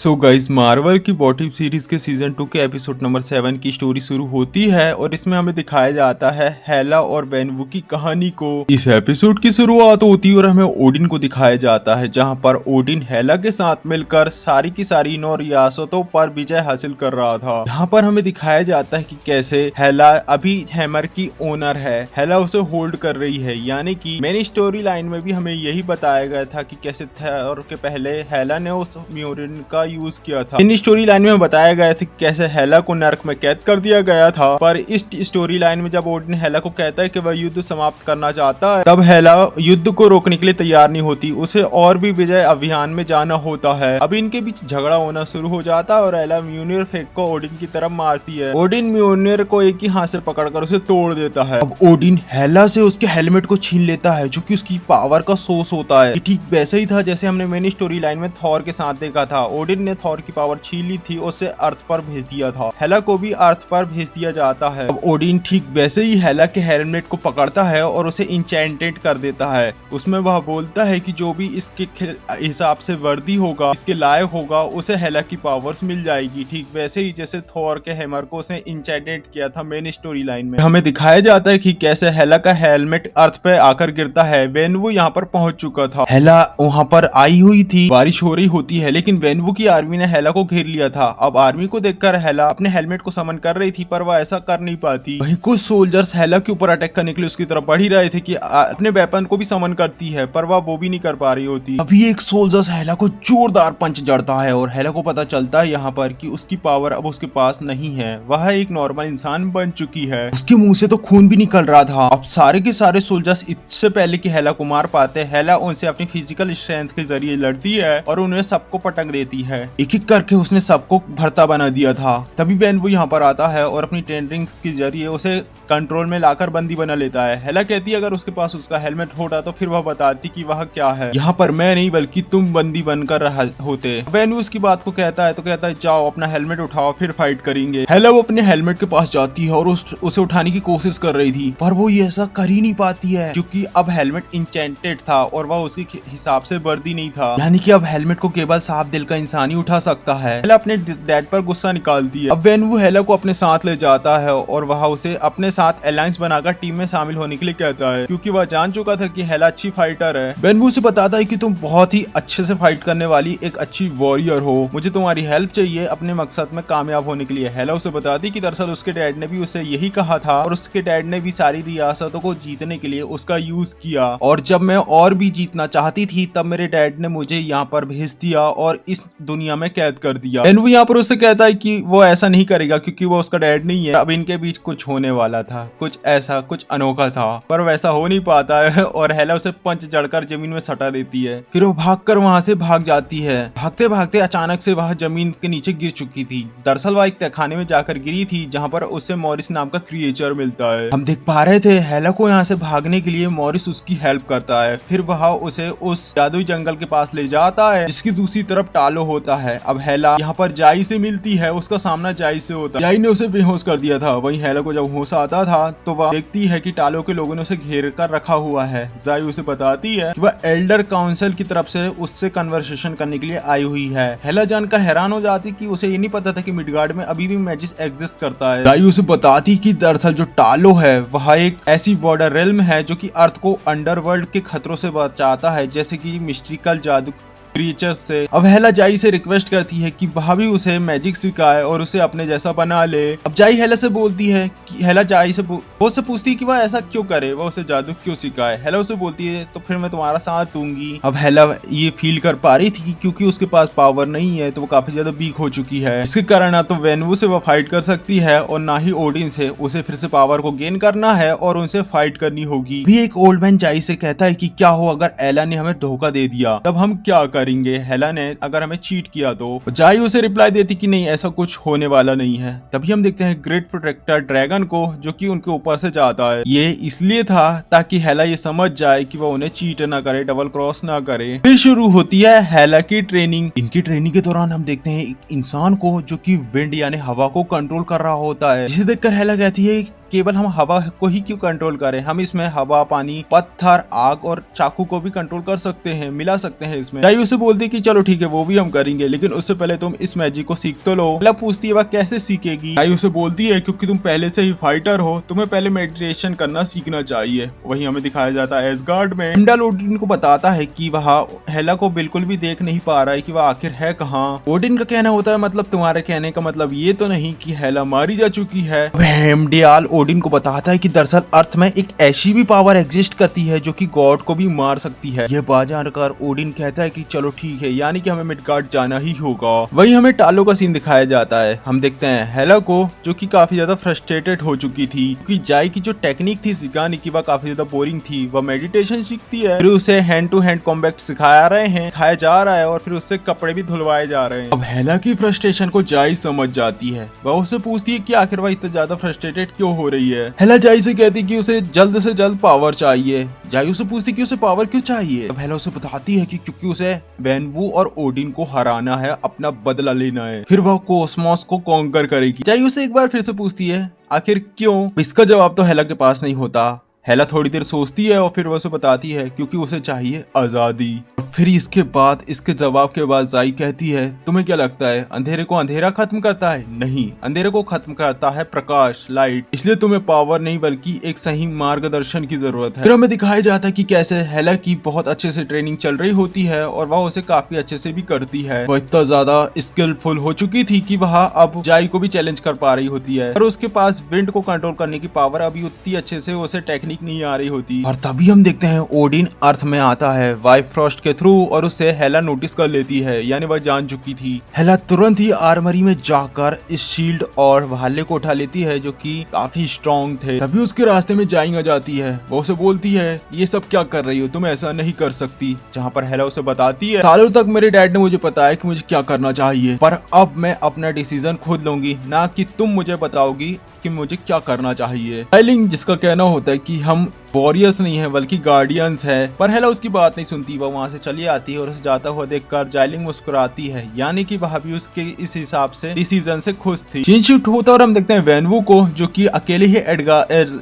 So guys, Marvel की bottom series के season 2 के एपिसोड नंबर 7 की स्टोरी शुरू होती है और इसमें हमें दिखाया जाता है हेला और वेनवू की कहानी को। इस एपिसोड की शुरुआत होती है और हमें ओडिन को दिखाया जाता है, जहां पर ओडिन हेला के साथ मिलकर सारी की सारी 9 रियासतों पर विजय हासिल कर रहा था। यहाँ पर हमें दिखाया जाता है कि कैसे हेला अभी हैमर की ओनर है। हेला उसे होल्ड कर रही है, यानी कि मेन स्टोरी लाइन में भी हमें यही बताया गया था कि कैसे थॉर के पहले हेला ने उस म्योलिनर का यूज किया था। इन स्टोरी लाइन में बताया गया था कि कैसे हेला को नर्क में कैद कर दिया गया था। पर इस स्टोरी लाइन में जब ओडिन हेला को कहता है कि वह युद्ध समाप्त करना चाहता है, तब हेला युद्ध को रोकने के लिए तैयार नहीं होती। उसे और भी विजय अभियान में जाना होता है। अब इनके बीच झगड़ा होना शुरू हो जाता है और हेला म्योलिनर फेंक को ओडिन की तरफ मारती है। ओडिन म्योलिनर को एक ही हाथ से पकड़कर उसे तोड़ देता है। अब ओडिन हेला से उसके हेलमेट को छीन लेता है, जो कि उसकी पावर का सोर्स होता है। ठीक वैसे ही था जैसे हमने मेन स्टोरी लाइन में थॉर के साथ देखा था। ओडिन ने थॉर की पावर छीन ली थी, उसे अर्थ पर भेज दिया था। हेला को भी अर्थ पर भेज दिया जाता है। अब ओडिन ठीक वैसे ही हेला के हेलमेट को पकड़ता है और उसे इंचेंटेड कर देता है। उसमें वह बोलता है कि जो भी इसके हिसाब से वर्दी होगा, इसके लायक होगा, उसे हेला की पावर्स मिल जाएगी। ठीक वैसे ही जैसे थॉर के हैमर को उसने इंचेंटेड किया था मेन स्टोरी लाइन में। हमें दिखाया जाता है कि कैसे हेला का हेलमेट अर्थ पे आकर गिरता है। वेनवू यहाँ पर पहुंच चुका था। हेला वहाँ पर आई हुई थी। बारिश हो रही होती है, लेकिन वेनवू की आर्मी ने हेला को घेर लिया था। अब आर्मी को देखकर हेला अपने हेलमेट को समन कर रही थी, पर वह ऐसा कर नहीं पाती। वहीं कुछ सोल्जर्स हेला के ऊपर अटैक करने के लिए उसकी तरफ बढ़ ही रहे थे कि अपने वेपन को भी समन करती है, पर वह वो भी नहीं कर पा रही होती। अभी एक सोल्जर्स हेला को जोरदार पंच जड़ता है और हेला को पता चलता है यहाँ पर कि उसकी पावर अब उसके पास नहीं है। वह एक नॉर्मल इंसान बन चुकी है। उसके मुंह से तो खून भी निकल रहा था। अब सारे के सारे सोल्जर्स इससे पहले कि हेला को मार पाते, हेला उनसे अपनी फिजिकल स्ट्रेंथ के जरिए लड़ती है और उन्हें सबको पटक देती है। एक एक करके उसने सबको भरता बना दिया था। तभी वेनवू यहाँ पर आता है और अपनी ट्रेनिंग के जरिए उसे कंट्रोल में लाकर बंदी बना लेता है। हेला कहती है अगर उसके पास उसका हेलमेट होता तो फिर वह बताती कि वह क्या है। यहाँ पर मैं नहीं बल्कि तुम बंदी बनकर होते। वेनवू उसकी बात को कहता है तो कहता है जाओ अपना हेलमेट उठाओ, फिर फाइट करेंगे। हेला वो अपने हेलमेट के पास जाती है और उसे उठाने की कोशिश कर रही थी, पर वो ये ऐसा कर ही नहीं पाती है, क्योंकि अब हेलमेट इंचेंटेड था और वह उसके हिसाब से वर्दी नहीं था। यानी कि अब हेलमेट को केवल साफ दिल का इंसान ही उठा सकता है। हेला अपने डैड पर गुस्सा निकालती है। अब वेनवू हेला को अपने साथ ले जाता है और वह उसे अपने साथ अलायंस बनाकर टीम में शामिल होने के लिए कहता है, क्योंकि वह जान चुका था कि हेला अच्छी फाइटर है। वेनवू से बताता है कि तुम बहुत ही अच्छे से फाइट करने वाली एक अच्छी वॉरियर हो, मुझे तुम्हारी हेल्प चाहिए अपने मकसद में कामयाब होने के लिए। हेला उसे बताती कि दरअसल उसके डैड ने भी उसे यही कहा था और उसके डैड ने भी सारी रियासतों को जीतने के लिए उसका यूज किया, और जब मैं और भी जीतना चाहती थी तब मेरे डैड ने मुझे यहाँ पर भेज दिया और इस दुनिया में कैद कर दिया। वेनवू यहाँ पर उससे कहता है कि वो ऐसा नहीं करेगा क्योंकि वो उसका डैड नहीं है। अब इनके बीच कुछ होने वाला था, कुछ ऐसा कुछ अनोखा सा, पर वैसा हो नहीं पाता है और हेला उसे पंच जड़कर जमीन में सटा देती है। फिर वो भागकर वहां से भाग जाती है। भागते भागते अचानक से वह जमीन के नीचे गिर चुकी थी। दरअसल वह एक तहखाने में जाकर गिरी थी, जहाँ पर उससे मॉरिस नाम का क्रिएचर मिलता है। हम देख पा रहे थे हेला को यहाँ से भागने के लिए मॉरिस उसकी हेल्प करता है। फिर वह उसे उस जादुई जंगल के पास ले जाता है जिसकी दूसरी तरफ टालो होता है। अब हेला यहाँ पर जाई से मिलती है, उसका सामना जाई से होता है। जाई ने उसे बेहोश कर दिया था। वहीं हेला को जब होश आता था तो वह देखती है कि टालो के लोगों ने उसे घेर कर रखा हुआ है। जाई उसे बताती है कि वह एल्डर काउंसिल की तरफ से उससे कन्वर्सेशन करने के लिए आई हुई है। हेला जानकर हैरान हो जाती कि उसे ये नहीं पता था कि मिडगार्ड में अभी भी मैजिक एग्जिस्ट करता है। जाई उसे बताती कि दरअसल जो टालो है वह एक ऐसी बॉर्डर रेल्म है जो कि अर्थ को अंडरवर्ल्ड के खतरों से बचाता है, जैसे कि मिस्ट्रिकल जादू क्रिएचर्स से। अब हेला जाई से रिक्वेस्ट करती है कि वह भी उसे मैजिक सिखाए और उसे अपने जैसा बना ले। अब जाई हेला से बोलती है कि हेला जाई से उससे पूछती है कि वह ऐसा क्यों करे, वह उसे जादू क्यों सिखाए। हेला उसे बोलती है तो फिर मैं तुम्हारा साथ दूंगी। अब हेला ये फील कर पा रही थी कि क्योंकि उसके पास पावर नहीं है तो वो काफी ज्यादा वीक हो चुकी है। इसके कारण ना तो वेनवू से वह फाइट कर सकती है और ना ही ओडिन से। उसे फिर से पावर को गेन करना है और उनसे फाइट करनी होगी। भी एक ओल्ड मैन जाई से कहता है कि क्या हो अगर एला ने हमें धोखा दे दिया, तब हम क्या करेंगे हेला ने अगर हमें चीट किया तो। जाई उसे रिप्लाई देती कि नहीं ऐसा कुछ होने वाला नहीं है। तभी हम देखते हैं ग्रेट प्रोटेक्टर ड्रैगन को, जो कि उनके ऊपर से जाता है। ये इसलिए था ताकि हेला ये समझ जाए कि वह उन्हें चीट ना करे, डबल क्रॉस ना करे। फिर शुरू होती है हेला की ट्रेनिंग। इनकी ट्रेनिंग के दौरान हम देखते हैं एक इंसान को जो कि विंड यानी हवा को कंट्रोल कर रहा होता है, जिसे देखकर हेला कहती है केवल हम हवा को ही क्यों कंट्रोल करें, हम इसमें हवा, पानी, पत्थर, आग और चाकू को भी कंट्रोल कर सकते हैं, मिला सकते हैं इसमें। जाई उसे बोलती कि चलो ठीक है वो भी हम करेंगे, लेकिन उससे पहले तुम इस मैजिक को सीख तो लो। हेला पूछती है वह कैसे सीखेगी। जाई उसे बोलती है क्योंकि तुम पहले से ही फाइटर हो, तुम्हें पहले मेडिटेशन करना सीखना चाहिए। वही हमें दिखाया जाता है एसगार्ड में हेमडल ओडिन को बताता है कि वह हेला को बिल्कुल भी देख नहीं पा रहा है कि वह आखिर है कहाँ। ओडिन का कहना होता है मतलब तुम्हारे कहने का मतलब ये तो नहीं कि हेला मारी जा चुकी है। हेमडल ओडिन को बताता है कि दरअसल अर्थ में एक ऐसी भी पावर एग्जिस्ट करती है जो कि गॉड को भी मार सकती है। यह बात जानकर ओडिन कहता है कि चलो ठीक है, यानी कि हमें मिडगार्ड जाना ही होगा। वही हमें टालो का सीन दिखाया जाता है। हम देखते हैं हेला को जो कि काफी ज्यादा फ्रस्ट्रेटेड हो चुकी थी क्योंकि जाई की जो टेक्निक थी सिखाने की वह काफी ज्यादा बोरिंग थी। वह मेडिटेशन सीखती है, फिर उसे हैंड टू हैंड कॉम्बैट सिखाया जा रहा है और फिर उससे कपड़े भी धुलवाए जा रहे हैं। अब हेला की फ्रस्ट्रेशन को जाई समझ जाती है। वह उससे पूछती है कि आखिर वह इतना ज्यादा फ्रस्ट्रेटेड क्यों हो रही है। हेला जाई से कहती है कि उसे जल्द से जल्द पावर चाहिए। जाई उसे पूछती है कि उसे पावर क्यों चाहिए। अब हेला उसे बताती है कि क्योंकि उसे वेनवू और ओडिन को हराना है, अपना बदला लेना है, फिर वह कोसमोस को कॉन्कर करेगी। जाई उसे एक बार फिर से पूछती है आखिर क्यों। इसका जवाब तो हेला के पास नहीं होता। हेला थोड़ी देर सोचती है और फिर वो उसे बताती है क्योंकि उसे चाहिए आजादी। फिर इसके बाद इसके जवाब के बाद जाई कहती है तुम्हें क्या लगता है अंधेरे को अंधेरा खत्म करता है? नहीं, अंधेरे को खत्म करता है प्रकाश, लाइट। इसलिए तुम्हें पावर नहीं बल्कि एक सही मार्गदर्शन की जरूरत है। फिर हमें दिखाया जाता है कि कैसे हेला की बहुत अच्छे से ट्रेनिंग चल रही होती है और वह उसे काफी अच्छे से भी करती है। वह इतना ज्यादा स्किलफुल हो चुकी थी कि वह अब जाई को भी चैलेंज कर पा रही होती है और उसके पास विंड को कंट्रोल करने की पावर अभी उतनी अच्छे से उसे टेक्निक नहीं आ रही होती। और तभी हम देखते हैं ओडिन अर्थ में आता है वाइफ फ्रॉस्ट के थ्रू और उससे हेला नोटिस कर लेती है, यानी वह जान चुकी थी। हेला तुरंत ही आर्मरी में जाकर इस शील्ड और भाले को उठा लेती है जो कि काफी स्ट्रॉन्ग थे। तभी उसके रास्ते में जाई आ जाती है। वो उसे बोलती है ये सब क्या कर रही हो, तुम ऐसा नहीं कर सकती। जहाँ पर हेला उसे बताती है सालों तक मेरे डैड ने मुझे बताया कि मुझे क्या करना चाहिए, पर अब मैं अपना डिसीजन खुद लूंगी, ना कि तुम मुझे बताओगी कि मुझे क्या करना चाहिए। जाइलिंग जिसका कहना होता है कि हम वॉरियर्स नहीं है बल्कि गार्डियंस है, पर हेला उसकी बात नहीं सुनती। वह वहां से चली आती है और उसे जाता हुआ देखकर जाइलिंग मुस्कुराती है, यानी कि वह भी उसके इस हिसाब से डिसीजन से खुश थी। सीन शिफ्ट होता और हम देखते हैं वेनवू को जो कि अकेले ही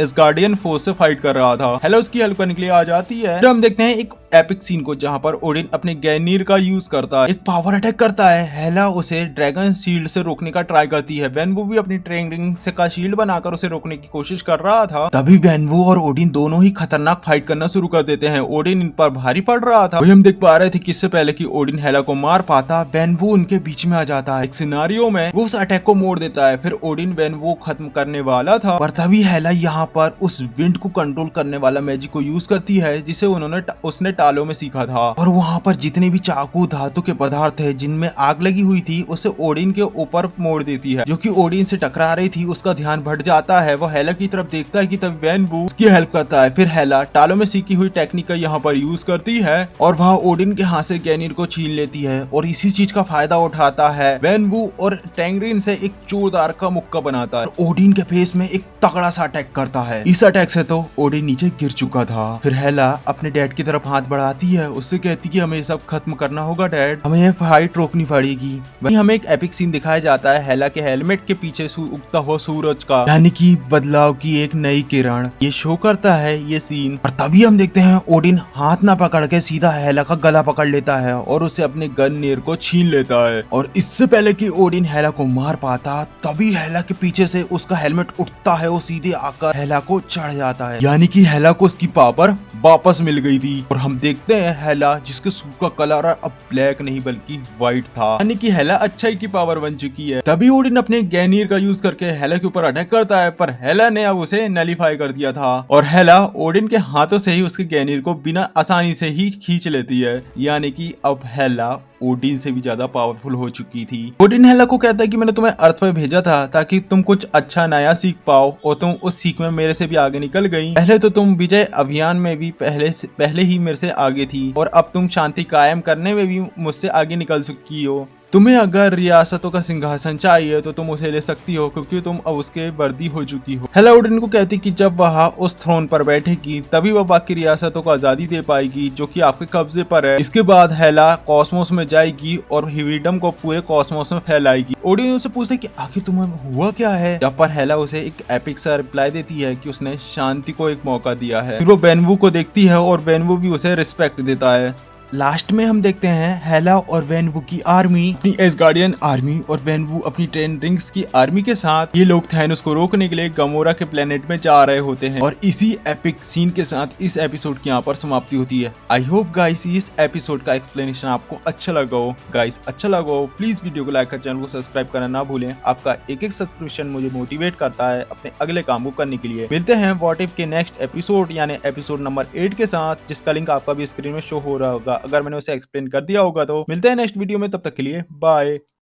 एसगार्डियन फोर्स से फाइट कर रहा था। हेला उसकी हेल्प करने के लिए आ जाती है। फिर हम देखते हैं एक एपिक सीन को जहां पर ओडिन अपने गैनीर का यूज करता है, एक पावर अटैक करता है। हेला उसे ड्रैगन शील्ड से रोकने का ट्राई करती है। वेनवू भी अपनी ट्रेनिंग से का शील्ड बनाकर उसे रोकने की कोशिश कर रहा था। तभी वेनवू और ओडिन दोनों ही खतरनाक फाइट करना शुरू कर देते हैं। ओडिन इन पर भारी पड़ रहा था। वही हम देख पा रहे थे कि इससे पहले कि ओडिन हेला को मार पाता, वेनवू उनके बीच में आ जाता है। एक सिनारियो में वो उस अटैक को मोड़ देता है। फिर ओडिन वेनवू खत्म करने वाला था, पर तभी हेला यहाँ पर उस विंड को कंट्रोल करने वाला मैजिक को यूज करती है जिसे उसने टालो में सीखा था। और वहाँ पर जितने भी चाकू धातु के पदार्थ है जिनमें आग लगी हुई थी उसे ओडिन के ऊपर मोड़ देती है, जो कि ओडिन से टकरा रही थी। उसका ध्यान भट जाता है। वो हेला की तरफ देखता है कि तब वेनवू उसकी हेल्प करता है। फिर हेला टालो में सीखी हुई टेक्निक का यहाँ पर यूज करती है और वह ओडिन के हाथ से गैनीर को छीन लेती है और इसी चीज का फायदा उठाता है वेनवू और टैंगरिन से एक जोरदार का मुक्का बनाता है। ओडिन के फेस में एक तगड़ा सा अटैक करता है। इस अटैक से तो ओडिन नीचे गिर चुका था। फिर हेला अपने डैड की तरफ हाथ बढ़ाती है, उससे कहती कि हमें सब खत्म करना होगा डैड, हमें ये फाइट रोकनी पड़ेगी। वहीं हमें एक एपिक सीन दिखाया जाता है हेला के हेलमेट के पीछे उगता हुआ सूरज का, यानी कि बदलाव की एक नई किरण। ये शो करता है ये सीन। और तभी हम देखते हैं ओडिन हाथ ना पकड़ के सीधा हेला का गला पकड़ लेता है और उसे अपने गननीर को छीन लेता है। और इससे पहले कि ओडिन हेला को मार पाता तभी हेला के पीछे से उसका हेलमेट उठता है और सीधे आकर हेला को चढ़ जाता है, यानी कि हेला को उसकी पावर वापस मिल गई थी। और हम देखते हैं हेला जिसके सूट का कलर अब ब्लैक नहीं बल्कि व्हाइट था, यानी कि हेला अच्छाई की पावर बन चुकी है। तभी ओडिन अपने गैनीर का यूज करके हेला के ऊपर अटैक करता है, पर हेला ने अब उसे नलीफाई कर दिया था और हेला ओडिन के हाथों से ही उसके गैनीर को बिना आसानी से ही खींच लेती है, यानी कि अब हेला ओडिन से भी ज्यादा पावरफुल हो चुकी थी। ओडिन हेला को कहता है कि मैंने तुम्हें अर्थ पे भेजा था ताकि तुम कुछ अच्छा नया सीख पाओ और तुम उस सीख में मेरे से भी आगे निकल गई। पहले तो तुम विजय अभियान में भी पहले ही मेरे से आगे थी और अब तुम शांति कायम करने में भी मुझसे आगे निकल चुकी हो। तुम्हें अगर रियासतों का सिंहासन चाहिए तो तुम उसे ले सकती हो, क्योंकि तुम अब उसके वर्दी हो चुकी हो। हेला ओडिन को कहती कि जब वह उस थ्रोन पर बैठेगी तभी वह बाकी रियासतों को आजादी दे पाएगी जो कि आपके कब्जे पर है। इसके बाद हेला कॉस्मोस में जाएगी और फ्रीडम को पूरे कॉस्मोस में फैलाएगी। ओडिन उसे पूछता है कि आखिर तुम्हें हुआ क्या है, जब पर हेला उसे एक एपिक सा रिप्लाई देती है कि उसने शांति को एक मौका दिया है। फिर वो वेनवू को देखती है और वेनवू भी उसे रिस्पेक्ट देता है। लास्ट में हम देखते हैं हेला और वेनवू की आर्मी, अपनी एसगार्डियन आर्मी और वेनवू अपनी टेन रिंग्स की आर्मी के साथ, ये लोग थैनोस को रोकने के लिए गमोरा के प्लेनेट में जा रहे होते हैं। और इसी एपिक सीन के साथ इस एपिसोड की यहाँ पर समाप्ति होती है। आई होप गाइस इस एपिसोड का एक्सप्लेनेशन आपको अच्छा लगा हो। गाइस अच्छा लगा हो प्लीज वीडियो को लाइक कर, चैनल को सब्सक्राइब करना ना भूलें। आपका एक सब्सक्रिप्शन मुझे मोटिवेट करता है अपने अगले काम को करने के लिए। मिलते हैं व्हाट इफ के नेक्स्ट एपिसोड यानी एपिसोड नंबर 8 के साथ, जिसका लिंक आपका भी स्क्रीन में शो हो रहा होगा। अगर मैंने उसे एक्सप्लेन कर दिया होगा तो मिलते हैं नेक्स्ट वीडियो में, तब तक के लिए बाय।